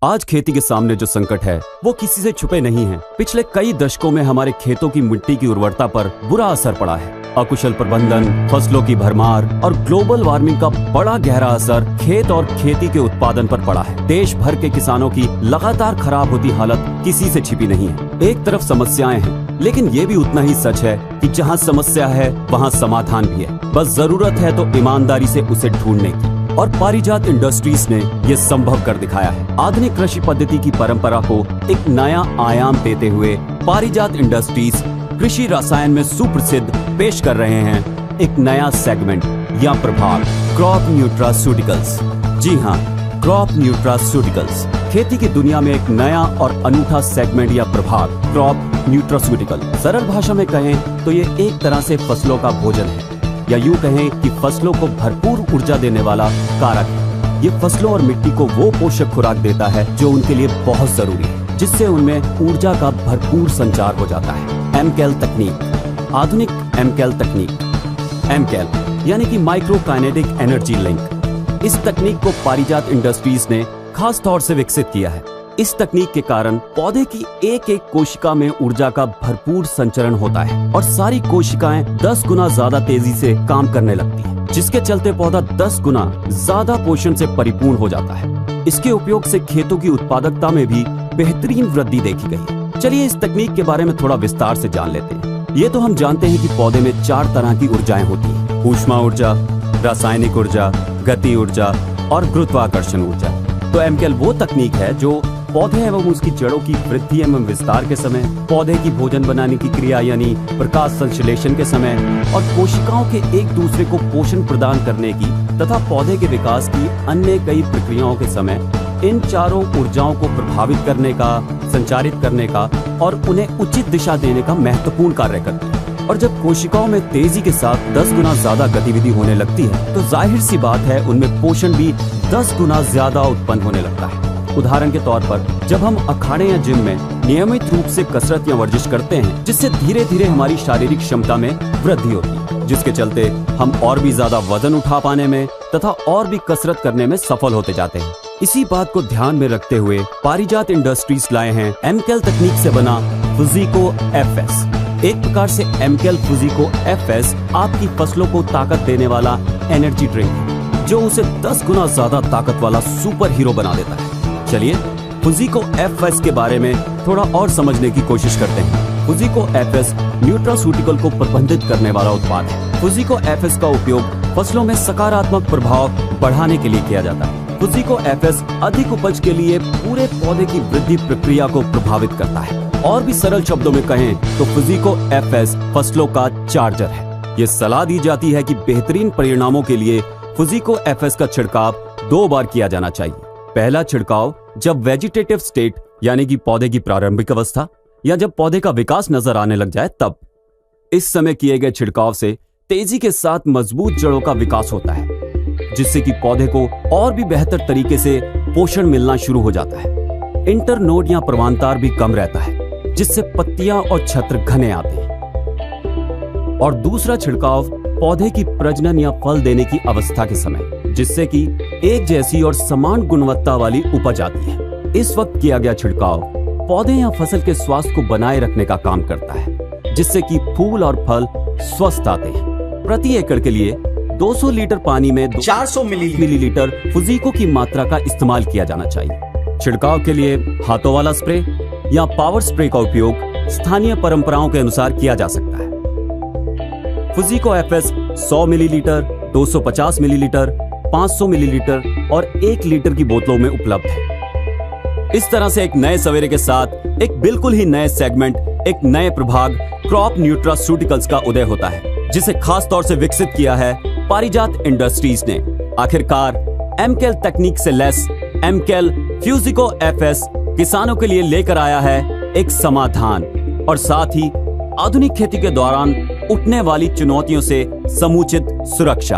आज खेती के सामने जो संकट है वो किसी से छुपे नहीं है। पिछले कई दशकों में हमारे खेतों की मिट्टी की उर्वरता पर बुरा असर पड़ा है। अकुशल प्रबंधन, फसलों की भरमार और ग्लोबल वार्मिंग का बड़ा गहरा असर खेत और खेती के उत्पादन पर पड़ा है। देश भर के किसानों की लगातार खराब होती हालत किसी से छिपी नहीं है। एक तरफ समस्याएं हैं, लेकिन ये भी उतना ही सच है कि जहाँ समस्या है वहाँ समाधान भी है। बस जरूरत है तो ईमानदारी से उसे ढूंढने की, और पारिजात इंडस्ट्रीज ने ये संभव कर दिखाया है। आधुनिक कृषि पद्धति की परंपरा को एक नया आयाम देते हुए पारिजात इंडस्ट्रीज कृषि रसायन में सुप्रसिद्ध पेश कर रहे हैं एक नया सेगमेंट या प्रभाग, क्रॉप न्यूट्रास्यूटिकल्स। जी हाँ, क्रॉप न्यूट्रास्यूटिकल्स खेती की दुनिया में एक नया और अनूठा सेगमेंट या प्रभाग, क्रॉप न्यूट्रास्यूटिकल। सरल भाषा में कहें तो ये एक तरह से फसलों का भोजन है, या यूं कहें कि फसलों को भरपूर ऊर्जा देने वाला कारक है। ये फसलों और मिट्टी को वो पोषक खुराक देता है जो उनके लिए बहुत जरूरी है, जिससे उनमें ऊर्जा का भरपूर संचार हो जाता है। एमकेल तकनीक, आधुनिक एमकेल तकनीक, एमकेल यानी कि माइक्रो काइनेटिक एनर्जी लिंक। इस तकनीक को पारिजात इंडस्ट्रीज ने खास तौर से विकसित किया है। इस तकनीक के कारण पौधे की एक एक कोशिका में ऊर्जा का भरपूर संचरण होता है और सारी कोशिकाएं 10 गुना ज्यादा तेजी से काम करने लगती हैं, जिसके चलते पौधा 10 गुना ज्यादा पोषण से परिपूर्ण हो जाता है। इसके उपयोग से खेतों की उत्पादकता में भी बेहतरीन वृद्धि देखी गई है। चलिए इस तकनीक के बारे में थोड़ा विस्तार से जान लेते हैं। ये तो हम जानते हैं कि पौधे में 4 तरह की ऊर्जाएं होती हैं: ऊष्मा ऊर्जा, रासायनिक ऊर्जा, गति ऊर्जा और गुरुत्वाकर्षण ऊर्जा। तो एमकेल वो तकनीक है जो पौधे एवं उसकी जड़ों की वृद्धि एवं विस्तार के समय, पौधे की भोजन बनाने की क्रिया यानी प्रकाश संश्लेषण के समय और कोशिकाओं के एक दूसरे को पोषण प्रदान करने की तथा पौधे के विकास की अन्य कई प्रक्रियाओं के समय इन चारों ऊर्जाओं को प्रभावित करने का, संचारित करने का और उन्हें उचित दिशा देने का महत्वपूर्ण कार्य करती है। और जब कोशिकाओं में तेजी के साथ 10 गुना ज्यादा गतिविधि होने लगती है तो जाहिर सी बात है उनमें पोषण भी 10 गुना ज्यादा उत्पन्न होने लगता है। उदाहरण के तौर पर जब हम अखाड़े या जिम में नियमित रूप से कसरत या वर्जिश करते हैं, जिससे धीरे धीरे हमारी शारीरिक क्षमता में वृद्धि होती है, जिसके चलते हम और भी ज्यादा वजन उठा पाने में तथा और भी कसरत करने में सफल होते जाते हैं। इसी बात को ध्यान में रखते हुए पारिजात इंडस्ट्रीज लाए हैं एमकेल तकनीक से बना फुजीको एफएस। एक प्रकार से एमकेल फुजीको एफएस आपकी फसलों को ताकत देने वाला एनर्जी ड्रिंक है, जो उसे 10 गुना ज्यादा ताकत वाला सुपर हीरो बना देता है। चलिए फुजीको एफएस के बारे में थोड़ा और समझने की कोशिश करते हैं। फुजीको एफएस न्यूट्रास्यूटिकल को प्रबंधित करने वाला उत्पाद है। फुजीको एफएस का उपयोग फसलों में सकारात्मक प्रभाव बढ़ाने के लिए किया जाता है। फुजीको एफएस अधिक उपज के लिए पूरे पौधे की वृद्धि प्रक्रिया को प्रभावित करता है। और भी सरल शब्दों में कहें तो फुजीको एफएस फसलों का चार्जर है। ये सलाह दी जाती है कि बेहतरीन परिणामों के लिए फुजीको एफएस का छिड़काव 2 बार किया जाना चाहिए। पहला छिड़काव जब वेजिटेटिव स्टेट यानी कि पौधे की प्रारंभिक अवस्था या जब पौधे का विकास नजर आने लग जाए तब। इस समय किए गए छिड़काव से तेजी के साथ मजबूत जड़ों का विकास होता है, जिससे कि पौधे को और भी बेहतर तरीके से पोषण मिलना शुरू हो जाता है। इंटरनोड या प्रवांतर भी कम रहता है, जिससे पत्तियां और छत्र घने आते हैं। और दूसरा छिड़काव पौधे की प्रजनन या फल देने की अवस्था के समय, जिससे कि एक जैसी और समान गुणवत्ता वाली उपज आती है। इस वक्त किया गया छिड़काव पौधे या फसल के स्वास्थ्य को बनाए रखने का काम करता है, जिससे कि फूल और फल स्वस्थ आते हैं। प्रति एकड़ के लिए 200 लीटर पानी में 400 मिलीलीटर फुजीको की मात्रा का इस्तेमाल किया जाना चाहिए। छिड़काव के लिए हाथों वाला स्प्रे या पावर स्प्रे का उपयोग स्थानीय परंपराओं के अनुसार किया जा सकता है। फुजीको एफएस 100 मिलीलीटर, 250 मिलीलीटर, 500 मिलीलीटर और 1 लीटर की बोतलों में उपलब्ध है। इस तरह से एक नए सवेरे के साथ एक बिल्कुल ही नए सेगमेंट, एक नए प्रभाग क्रॉप न्यूट्रास्यूटिकल्स का उदय होता है, जिसे खास तौर से विकसित किया है पारिजात इंडस्ट्रीज ने। आखिरकार एमकेल तकनीक से लैस एमकेल फुजीको एफएस किसानों के लिए लेकर आया है एक समाधान और साथ ही आधुनिक खेती के दौरान उठने वाली चुनौतियों से समुचित सुरक्षा।